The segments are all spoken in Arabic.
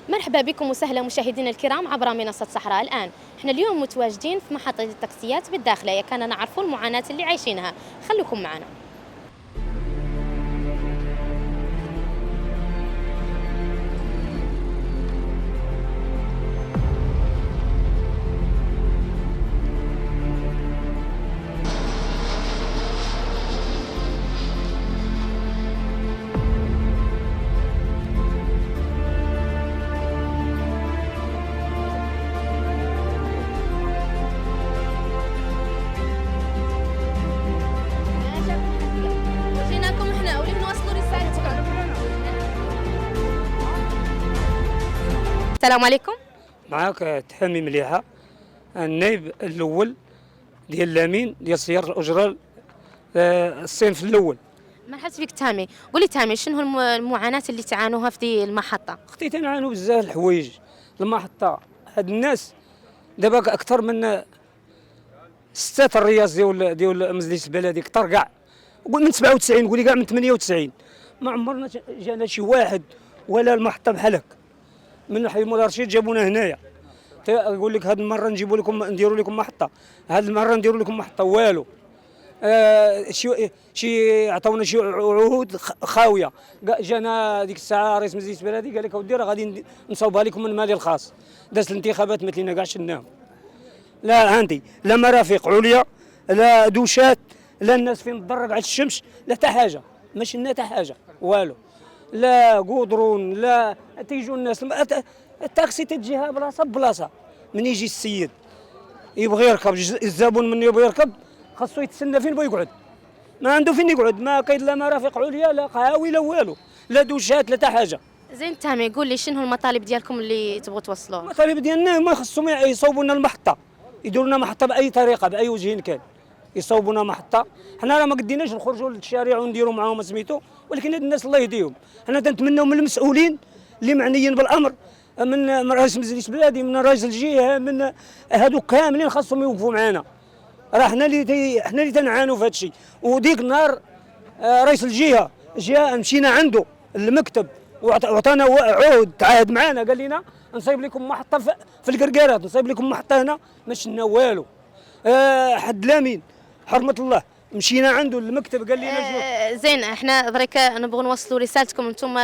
مرحبا بكم وسهلا مشاهدينا الكرام عبر منصة صحراء الآن. احنا اليوم متواجدين في محطة التاكسيات بالداخلية، كان نعرفوا المعاناة اللي عايشينها. خليكم معنا. جيناكم احنا ولي نوصلوا رسالتكم. السلام عليكم. معاك تحمي مليحه، النائب الاول ديال لامين ديال سياره الاجره الصنف الاول. مرحبا بك تامي، قولي تامي شنو المعاناة اللي تعانوها في دي المحطة؟ اختي تنعانوا بزاف الحوايج المحطه. هاد الناس دابا اكثر من 6 الرياض ديال مجلس البلدي كثر كاع، قول من 97 قولي كاع من 98 ما عمرنا جانا شي واحد ولا المحطه بحال هكا. من حي مولا رشيد جابونا هنايا يقول لك هاد المره نجيبوا لكم نديروا لكم محطه، هاد المره نديروا لكم محطه والو. شي عطاونا شي عهود خاويه. جانا ديك الساعه رئيس مجلس البلدي قال لك اودي راه غادي نصاوبها لكم من مالي الخاص. دازت الانتخابات مثلنا كاع شناهم. لا عندي لا مرافق عليا، لا دوشات، لا الناس فين تضرب على الشمس، لا حتى حاجه، ما شلنا حتى حاجه والو. لا قودرون لا تيجوا الناس. التاكسي تجيها بلاصه بلاصه. من يجي السيد يبغي يركب، الزبون من يبغي يركب خاصو يتسنى فين بغى يقعد، ما عنده فين يقعد، ما كاين لا مرافق عليا لا قهاوي لا والو، لا دوشات لا حتى حاجه. زين تامي، قول لي شنو المطالب ديالكم اللي تبغوا توصلوها؟ المطالب ديالنا ما خصهم يصوبوا لنا المحطه، يديروا لنا محطه باي طريقه باي وجه كان، يصوبوا لنا محطه. حنا راه ما قديناش نخرجوا للشارع ونديروا معاهم سميتو، ولكن هاد الناس الله يهديهم. حنا تنتمناو من المسؤولين اللي معنيين بالامر، من رئيس مجلس البلدي، من رئيس الجهه، من هادو كاملين خاصهم يوقفوا معنا. راه حنا اللي تنعانوا في هذا الشيء. وديك النهار رئيس الجهه جاء مشينا عنده المكتب وعطانا عهد، تعاهد معنا قال لنا نصيب لكم محطه في القرقارات، نصيب لكم محطه هنا، ما شفنا والو. حد لامين حرمه الله مشينا عنده المكتب قال لنا زين احنا برك نبغوا نوصلوا رسالتكم انتم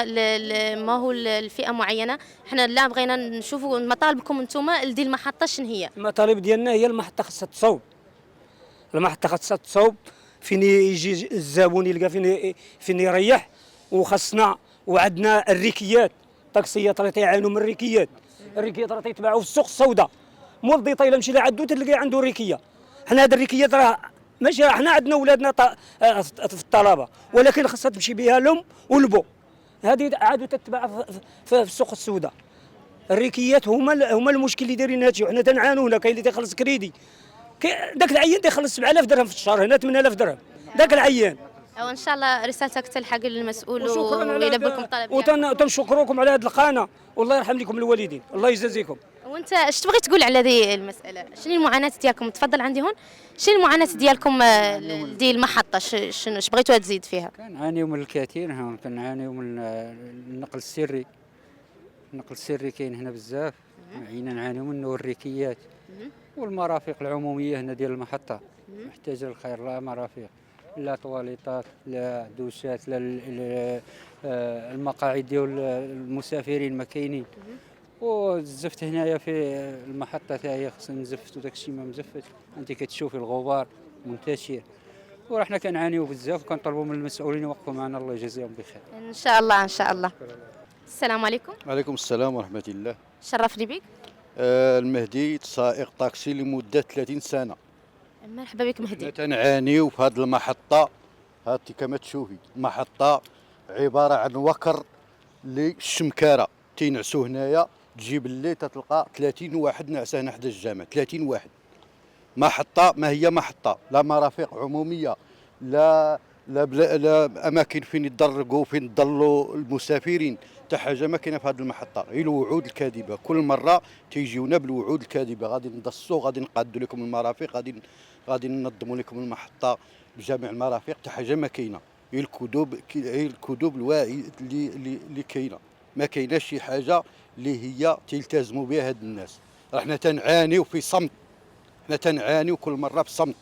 ما هو الفئه معينه. احنا لا بغينا نشوفوا مطالبكم انتم لدي المحطه شنو هي. المطالب ديالنا هي المحطه خاصها تصوب، المحطه خاصها تصوب فين يجي الزبون يلقى فين يريح. وخاصنا وعندنا الريكيات، طاكسيات راه تيعانوا من الريكيات راه تيتباعوا في السوق السوداء. مول ديطا الا مشي لعندو تلقى عنده ريكيه. حنا هاد الريكيات راه ماشي، حنا عندنا ولادنا في الطلبه، ولكن خاصها تمشي بها الام والبو. هذه عادوا تتباع في السوق السوداء. الريكيات هما المشكل اللي دايرين هادشي، وحنا تنعانوا هنا. كاين اللي تيخلص كريدي، داك العيان تيخلص 7000 درهم في الشهر، هنا 8000 درهم داك العيان. وان شاء الله رسالتك تلحق للمسؤول ويلبى لكم طلب. وتنشكروكم على هذه القناه، والله يرحم لكم الوالدين، الله يجازيكم. وانت اش تبغي تقول على هذه المساله؟ شنو المعاناه ديالكم؟ تفضل عندي هون. شنو المعاناه ديالكم ديال المحطه؟ شنو اش بغيتوها تزيد فيها؟ كنعانيو من الكثير هون، كنعانيو من النقل السري. النقل السري كاين هنا بزاف، عينا نعانيو منه، والريكيات والمرافق العموميه هنا ديال المحطه محتاجه الخير. لا مرافق، لا طواليطات، لا دوشات، لا المقاعد ديال المسافرين ما كاينين. والزفت هنايا في المحطه حتى هي خصنا نزفتوا داك الشيء ما مزفت، انت كتشوفي الغبار منتشر. ورحنا كنعانيو بزاف، وكنطلبوا من المسؤولين يوقفوا معنا، الله يجازيهم بخير ان شاء الله ان شاء الله. السلام عليكم. وعليكم السلام ورحمة الله. شرفني بك. المهدي سائق طاكسي لمدة 30 سنة. مرحبا بك مهدي. تنعانيو في هذه المحطة، هاتي كما تشوفي محطة عبارة عن وكر للشمكارة تينعسوا هنايا. تجي بالليل تتلقى 30 واحد نعسه هنا حدا الجامع، 30 واحد. محطة ما هي محطة، لا مرافق عمومية، لا اماكن فين يتدرقوا فين يضلوا المسافرين، حتى حاجه ما كاينه في هذه المحطه، غير الوعود الكاذبه. كل مره تيجيونا بالوعود الكاذبه، غادي ندسوا، غادي نقادوا لكم المرافق، غادي ننظموا لكم المحطه بجميع المرافق، حتى حاجه ما كاينه. هي الكذوب الواعي اللي كاينه. ما كايناش شي حاجه اللي هي تلتزموا بها هاد الناس. احنا تنعانيو في صمت، احنا تنعانيو كل مره في صمت،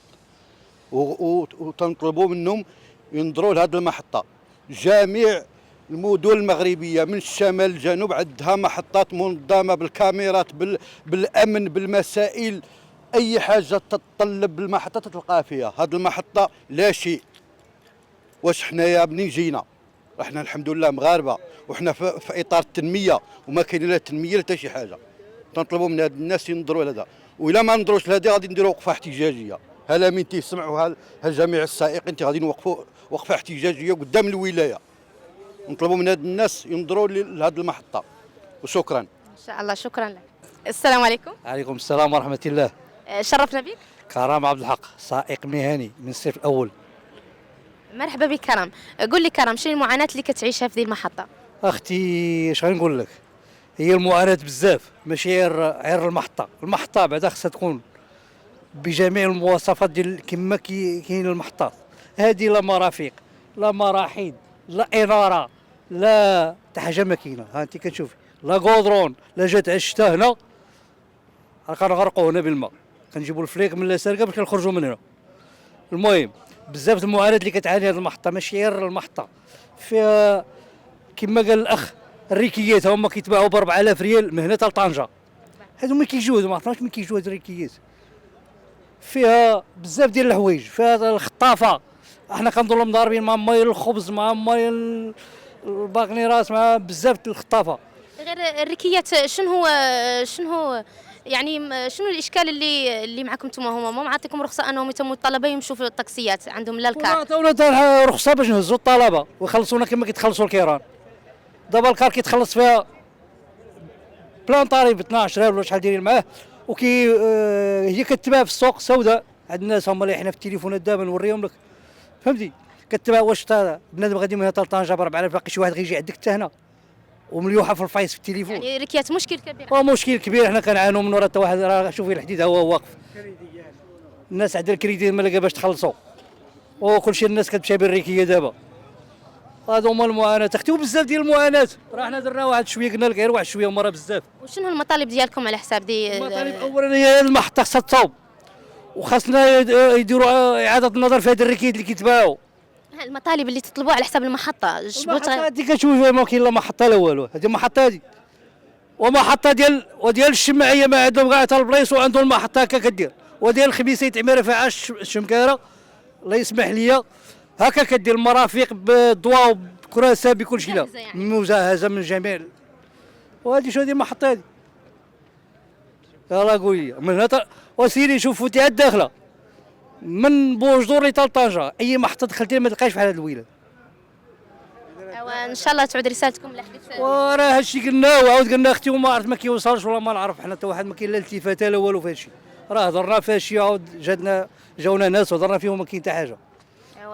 وتنطلبوا منهم ينظروا لهذه المحطه. جميع المدن المغربيه من الشمال للجنوب عندها محطات منظمه بالكاميرات بالامن بالمسائل، اي حاجه تتطلب المحطه تلقاها فيها. هذه المحطه لا شيء. واش حنايا منين جينا احنا الحمد لله مغاربه وحنا في اطار التنميه وما كاين لا تنميه لا حتى شي حاجه. تنطلبوا من هاد الناس ينظروا لهذا، والا ما نظروش لهذا غادي نديروا وقفه احتجاجيه. هلا من تيسمعوا ها جميع السائقين غادي نوقفوا وقفه احتجاجيه قدام الولايه، نطلبوا من هاد الناس ينظروا لهذه المحطه. وشكرا. ان شاء الله، شكرا لك. السلام عليكم. عليكم السلام ورحمة الله. شرفنا بك. كرام عبد الحق، سائق مهني من الصف الأول. مرحبا بك كرم. قول لي كرم، شنو المعاناه اللي كتعيشها في ذي المحطه؟ أختي اش غنقول لك، هي المعاناة بزاف، ماشي غير المحطة. المحطة بعدا خصها تكون بجميع المواصفات ديال كما كاين المحطات. هذه لا مرافق لا مراحيض لا إنارة لا حتى حاجة ما كاينة. ها أنت كتشوفي لا غودرون لا جات على الشتا هنا كنغرقوا هنا بالماء، كنجيبوا الفليك من لاسرقه باش كنخرجوا من هنا. المهم بزاف المعاناه اللي كتعاني هذه المحطه، ماشي غير المحطه، فيها كما قال الاخ الريكيات هما كيتباعوا ب 4000 ريال من هنا حتى لطنجه. هادو ما كيجيو، ما عرفناش من كيجيو هاد الريكيات. فيها بزاف ديال الحوايج، فيها الخطافه، احنا كنظلوا مضاربين مع ماي الخبز مع ماي الباقنيرات مع بزاف د الخطافه. غير الركيات، شنو يعني شنو الاشكال اللي معكم نتوما؟ هما ما معطيكم رخصه انهم يتموا الطلبه يمشوا في الطاكسيات، عندهم لا الكار؟ عطاونا رخصه باش نهزوا الطلبه ويخلصونا كما كيتخلصوا الكيران. دابا الكار كيتخلص فيها بلان طريب 12 ولا شحال دايرين معاه، هي كتباع في السوق سوداء عند الناس هما اللي حنا في التليفونات دابا نوريهم لك، فهمتي؟ كتباع واش بنادم غادي من هنا حتى لطنجه ب 4000، باقي شي واحد غيجي عندك حتى هنا ومليوحه في الفايس في التليفون. يعني الركيات مشكل كبير. مشكل كبير، حنا كنعانوا منه. راه حتى واحد راه شوفي الحديد هو واقف، الناس عندها الكريدي ما لاقا باش تخلصوا، وكل شيء الناس كتمشي بالريكيه دابا. هادو هما المعاناه اختي، وبزاف ديال المعاناه. راه حنا درنا واحد شويه، قلنا لك غير واحد شويه، هما راه بزاف. وشنو المطالب ديالكم على حساب دي؟ المطالب اولا هي المحطه خاصها تصاوب، وخاصنا يديروا اعاده النظر في هاد الركيد اللي كيتباعوا. المطالب اللي تطلبوها على حساب المحطه المحطه هادي كتشوفي ما كاين لا محطه لا والو. هذه المحطه هادي ومحطه ديال الشمعيه ما عندهم كاع حتى البلايص، وعندهم المحطه هكا كدير، وديال الخبيثه يتعمر فيها الشمكاره الله يسمح لي هكا كدير المرافق بالضواء وبكراسه بكل شيء، لا يعني. مجهزه من جميع. وهذه شنو هذه المحطه هذه؟ يلاه قول لي من هنا وسيري شوف فوتي على الداخله من بوجدور حتى لطنجه، اي محطه دخلتي ما تلقايش بحال هذا الويلاد. ان شاء الله تعود رسالتكم لحديث. وراه هادشي قلنا وعاود قلنا اختي، وما عرفت ما كيوصلش ولا ما نعرف حنا حتى واحد، ما كاين لا التفاته لا والو في هادشي. راه هضرنا في هادشي، عاود جاونا ناس وهضرنا فيهم ما كاين حتى حاجه.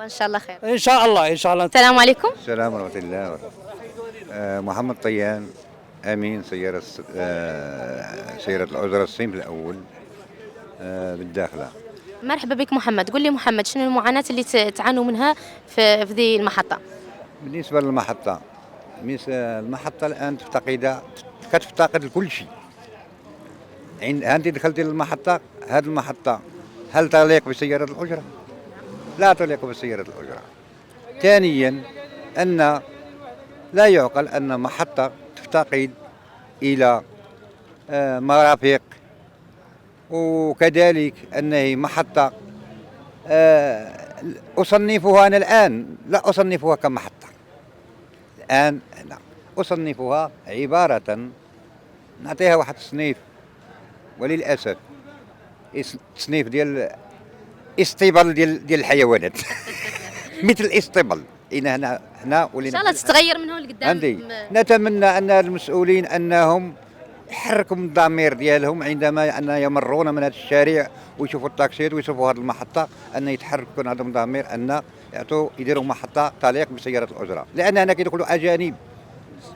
ان شاء الله خير. ان شاء الله ان شاء الله. السلام عليكم. السلام ورحمة الله. محمد طيان، أمين سيارة الأجرة الصيف الأول بالداخلة. مرحبا بك محمد. قل لي محمد، شنو المعاناه اللي تعانوا منها في ذي المحطه؟ بالنسبة للمحطة، المحطة الآن كتفتقد لكل شيء. أنت دخلتي للمحطة، هذه المحطة هل تليق بسيارة الأجرة؟ لا تليق بسيارة الأجرة. ثانيا أن لا يعقل أن محطة تفتقد إلى مرافق، وكذلك أنها محطة أصنفها أنا الآن لا أصنفها كمحطة. الآن أنا أصنفها عبارة، نعطيها واحد التصنيف وللأسف تصنيف ديال اسطبل ديال الحيوانات. مثل الاسطبل. هنا ان شاء الله تتغير من هون لقدام. نتمنى ان المسؤولين انهم يحركوا من الضمير ديالهم عندما ان يمرون من هذا الشارع ويشوفوا الطاكسيات ويشوفوا هذه المحطه، ان يتحركوا عندهم ضمير، ان يديروا محطه تليق بسياره الاجره، لان هنا كيدخلوا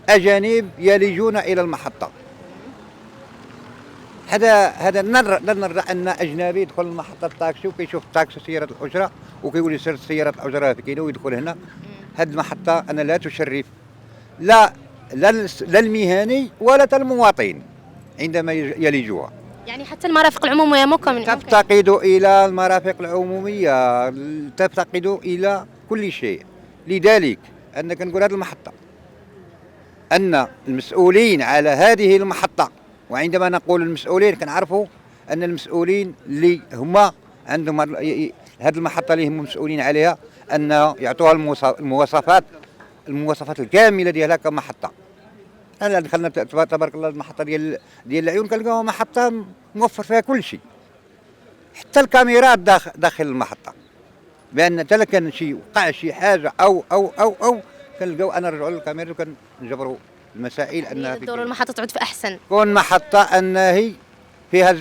اجانب يلجون الى المحطه. هذا نرى ان اجنبي يدخل محطه الطاكسي وكيشوف الطاكسي سياره الاجره وكيقول لي سياره الاجره كاينه ويدخل هنا. هذه المحطه انا لا تشرف لا لا المهني ولا المواطن عندما يلجوها. يعني حتى المرافق العموميه ممكن تفتقد إلى المرافق العمومية، تفتقد إلى كل شيء. لذلك أنا كنقول هذه المحطة أن المسؤولين على هذه المحطة، وعندما نقول المسؤولين كنعرفوا أن المسؤولين اللي هما عندهم هذه المحطة اللي هم مسؤولين عليها أن يعطوها المواصفات الكاملة ديالها كمحطة. أنا دخلنا تبارك الله المحطة ديال العيون كنلقاوها محطة موفر فيها كل شيء، حتى الكاميرات داخل المحطة، بأن حتى كان وقع شي حاجة أو كنلقاو أنا نرجعوا للكاميرا وكنجبروا المسائل أنها دور المحطه تعود في احسن. كون محطة أنها فيها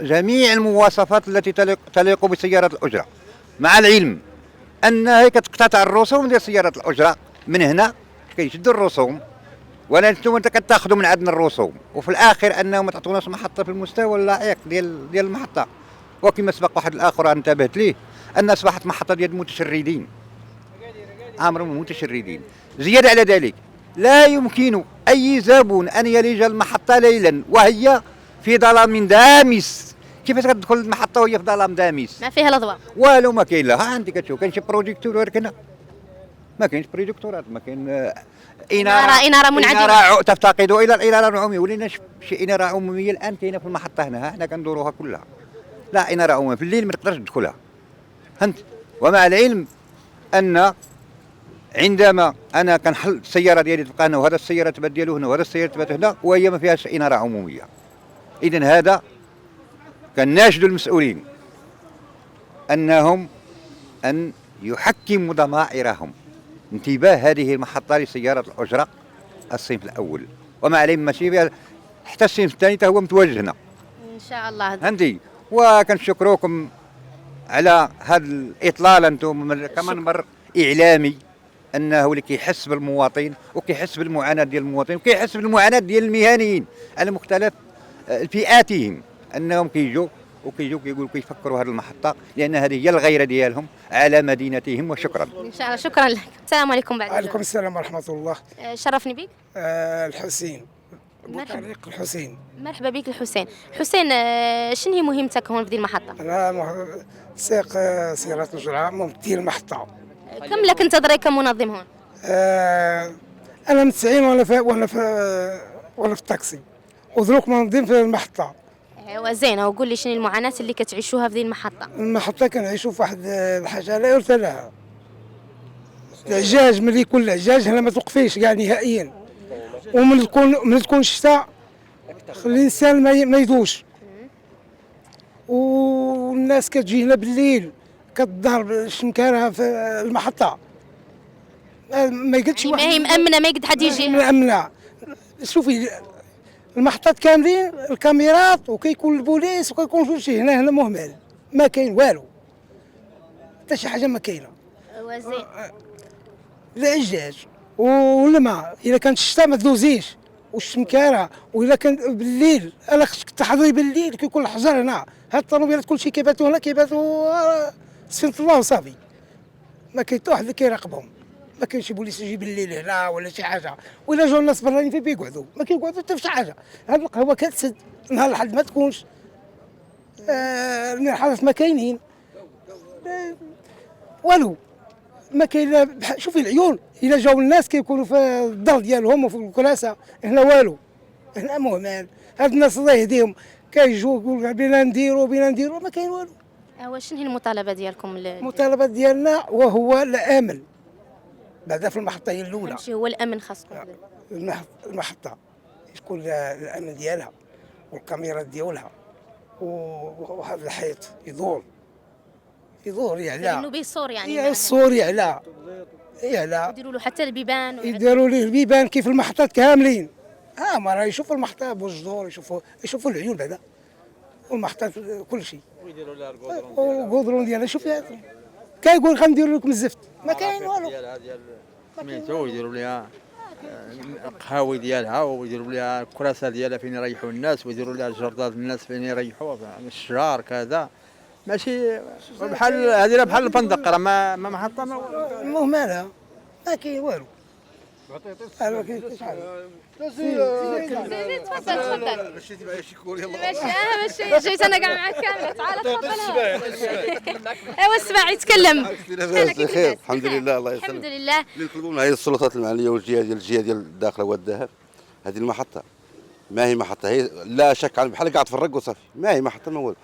جميع المواصفات التي تليق بسيارة الأجرة، مع العلم أنها كتقتطع الرسوم ديال سيارة الأجرة. من هنا كيشدوا الرسوم، ولا انتم كتاخذوا من عندنا الرسوم، وفي الاخر انهم ما تعطوناش محطه في المستوى اللائق ديال المحطه. وكما سبق واحد الاخر انتبهت ليه ان اصبحت محطه ديال المتشردين، امر من المتشردين. زياده على ذلك لا يمكن اي زبون ان يلج المحطه ليلا وهي في ظلام دامس. كيفاش تدخل المحطه وهي في ظلام دامس؟ ما فيها الاضواء والو ما كاين لها. عندك كتشوف كاين شي بروجيكتور ولكن ما كاينش بروجيكتورات، ما كاين اناره منعدمه. إنارة تفتقد الى الاناره العموميه. ولينا شي اناره عموميه الان كاينه في المحطه هنا، حنا كندوروها كلها. لا اناره عموميه في الليل ما تقدرش تدخلها، فهمت. ومع العلم ان عندما انا كنحل السياره ديالي تبقى هنا، وهذا السياره تبات ديالو هنا، وهذا السياره تبات هنا، وهي ما فيهاش اناره عموميه. اذا هذا كناشدوا المسؤولين انهم ان يحكموا ضمائرهم انتباه هذه المحطة لسيارة الأجرة الصنف الأول، ومع العلم ماشي فيها حتى الصنف الثاني هو متواجد هنا ان شاء الله. فهمتي. وكنشكروكم على هذا الإطلال أنتم كمنبر إعلامي، أنه اللي كيحس بالمواطن وكيحس بالمعاناة ديال المواطن وكيحس بالمعاناة ديال المهنيين على مختلف فئاتهم، أنهم كيجوا كيقولوا كيفكروا هذه المحطة لأن هذه هي الغيرة ديالهم على مدينتهم. وشكرا. ان شاء الله. شكرا لك. السلام عليكم. بعد وعليكم السلام ورحمة الله. شرفني بك. الحسين أبو مرحبا. طريق الحسين. مرحبا بك الحسين. حسين، شنو هي مهمتك هون في دي المحطة؟ أنا سائق سيارات الأجرة ممثل المحطة. كم لك انت دري كمنظم هون؟ أنا من 90 وأنا في التاكسي، ودروك منظم في المحطة. ايوا زين. وقول لي شنو المعاناة اللي كتعيشوها في دي المحطة؟ المحطة كنعيشوا في واحد الحاجة لا يرثى لها. العجاج ملي يكون العجاج هنا ما توقفيش كاع نهائيا، ومن تكون الشتاء الإنسان ما يدوش، والناس كتجي هنا بالليل كتضرب الشمكانة في المحطة. ما يقدش يعني ما هي مأمنة، ما يقد حد يجي. مأمنة. شوفي المحطات كاملين الكاميرات، وكيكون البوليس وكيكون كل شيء. هنا مهمل، ما كاين والو، حتى شي حاجة ما كاينة. زين. العجاج والماء اذا كانت الشتاء ما تدوزيش، والشمكاره. واذا كان بالليل انا خصك تحضري بالليل كيكون الحجر هنا. هاد الطوموبيلات كلشي كيباتوا هنا، كيباتوا سفينة الله وصافي. ما كاين حتى واحد اللي كيراقبهم، ما كاينش بوليس يجي بالليل هنا ولا شي حاجه. وإلا جاو الناس برانيين فين بيقعدوا؟ ما كيقعدوا حتى في شي حاجه. هاد القهوه كتسد نهار الحد ما تكونش. الحرس ما كاينين والو، ما كاين. شوفي العيون الا جاو الناس كيكونوا في الدار ديالهم وفي الكراسه. هنا والو، هنا مهمل. هاد الناس الله يهديهم كيجوا يقولوا بينا نديروا ما كاين والو. شنو هي المطالبه ديالكم؟ المطالبه ديالنا وهو الامن بعدا في المحطه هي الاولى. ماشي هو الامن خاصكم. المحطه تكون الامن ديالها والكاميرات ديالها، وهذا الحيط يدور يعلى، لانه بيصور يعني الصور يعلى يديروا له حتى البيبان يديروا ليه البيبان كيف المحطات كاملين. ما راه يشوفوا المحطه بوجدور، يشوفوا العيون بعدا والمحطات كل شيء. ويديروا لها القدرون ديالها. شوفي هذا كيقول غنديروا لكم الزفت، ما كاين والو. سميتو يديروا لها القهاوي ديالها، ويديروا لها الكراسه ديالها فين يريحوا الناس، ويديروا لها الجردات الناس فين يريحوا الشجار كذا. ماشي بحال هذه بحال الفندق، راه ما محطه مهمله، ما كاين والو. انا كاين تفضل تفضل. مشيتي معايا شي كول يلا ماشي جيت انا كاع معك كامله. تعال تفضل. ايوا السباع يتكلم. بخير الحمد لله الله يسلمك. الحمد لله. اللي نطلبوا من هذه السلطات المعنيه والجهه ديال الداخله والذهب هذه المحطه ما هي محطه، هي لا شك على بحال قاعد تفرق وصافي، ما هي محطه ما والو.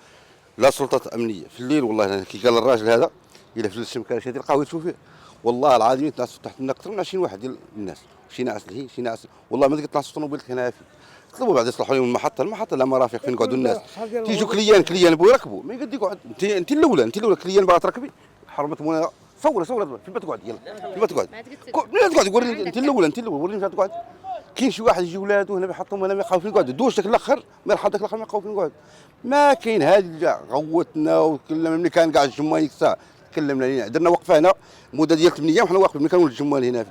لا سلطات امنيه في الليل والله كي قال الراجل هذا الا في الشمكاره شي تلقاو يشوف فيه والله العظيم يتنعسوا تحت منا اكثر من 20 واحد ديال الناس، شي ناعس لهي شي ناعس والله ما تقدر تنعس طوموبيلك هنا في طلبوا بعد يصلحوا لهم المحطه لا مرافق فين يقعدوا الناس تيجوا كليان بغوا يركبوا ما يقد يقعد انت الاولى كليان باغا تركبي حرمت مولانا فين تقعد يلا فين تقعد ما تقعد وريني انت الاولى وريني فين تقعد. كاين شي واحد يجي ولادو هنا بيحطهم هنا ما يخاف فين يقعد دوش داك الاخر ما يرحل داك الاخر ما يخاف فين يقعد. ما كاين هذه غوتنا وكلنا ملي كان كاع الجمال الساعه تكلمنا لينا درنا وقفه هنا مده ديال 8 ايام وحنا واقفين ملي كانوا الجمال هنا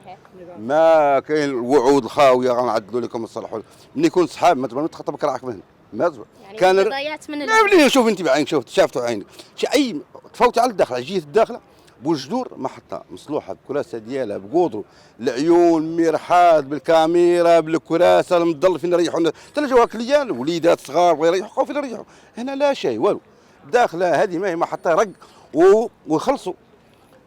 ما كاين الوعود الخاويه غنعدلوا لكم نصلحوا ملي يكون صحاب ما تبغى تخطب كراعك من هنا ما تبغى يعني كان قضايات من لا بلي شوف انت بعينك شافتوا عينك شي اي تفوت على الداخل على جهه الداخله بوجدور محطه مصلوحه بكراسه ديالها بقودرو العيون مرحاض بالكاميرا بالكراسه المضل فين يريحوا الناس تلجاوها كليان وليدات صغار بغا يريحوا فين يريحوا هنا لا شيء والو داخله هذه ما هي محطه رق ويخلصوا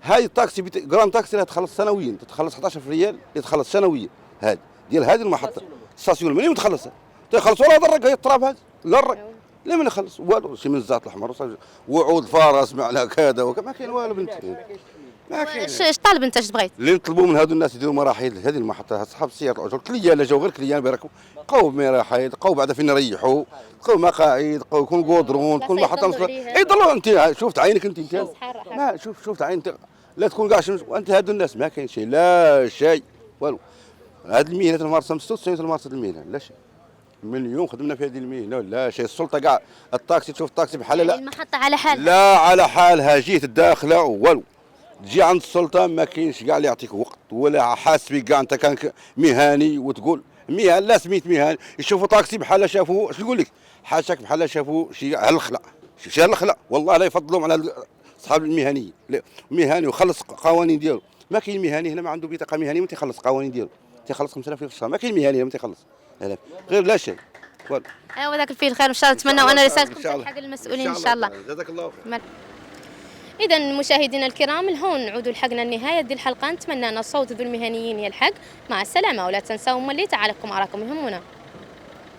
هاي الطاكسي جرام تاكسي اللي تخلص سنويا تتخلص 11 ريال يتخلص سنويا هذه ديال هذه المحطه ستاسيون منين تخلصها تخلص ولا الرق هي التراب هذا لا الرق لا ما نخلص والو شي من الزيت الاحمر وعود فارس معنا كذا ما كاين والو بنتي ما كاين. اش طالب انت اش بغيت؟ اللي نطلبوا من هذو الناس يديروا مراحيض هذه المحطه اصحاب السيارات الاجور كليان لا جاو غير كليان بيركبوا بقاو بمراحيض بقاو بعدا فين يريحوا بقاو مقاعد بقاو يكون قودرون تكون محطه اي ضلوا انت شفت عينك انت ما شفت عينك لا تكون كاع شمس وانت هذو الناس ما كاين شيء لا شيء والو. هذه المهنه الممارسه 96 الممارسه المهنه لا شيء من يوم خدمنا في هذه المهنه لا شيء. السلطه كاع الطاكسي تشوف الطاكسي بحال لا المحطه على حال لا على حالها جهه الداخله والو تجي عند السلطه ما كاينش كاع اللي يعطيك وقت ولا حاسبك كاع انت كان مهني وتقول مهن لا سميت مهني يشوفوا طاكسي بحال شافوا اش نقول لك حاشاك بحال شافوا شي على الخلا شي على الخلا والله لا يفضلهم على اصحاب المهنيه مهني وخلص قوانين ديالو ما كاين مهني هنا ما عنده بطاقه مهنيه ما تيخلص قوانين ديالو تيخلص 5000 في الشهر ما كاين مهني ما تيخلص غير لا شيء ايوا ذاك الفيل خير ان شاء الله نتمنى وانا رسالتكم تلحق المسؤولين ان شاء الله. جزاك الله خير. إذا مشاهدينا الكرام لهون نعود لحقنا النهاية ديال الحلقة، نتمنى أن صوت ذو المهنيين يلحق. مع السلامة ولا تنسوا ملي تعالكم أراكم يهمنا.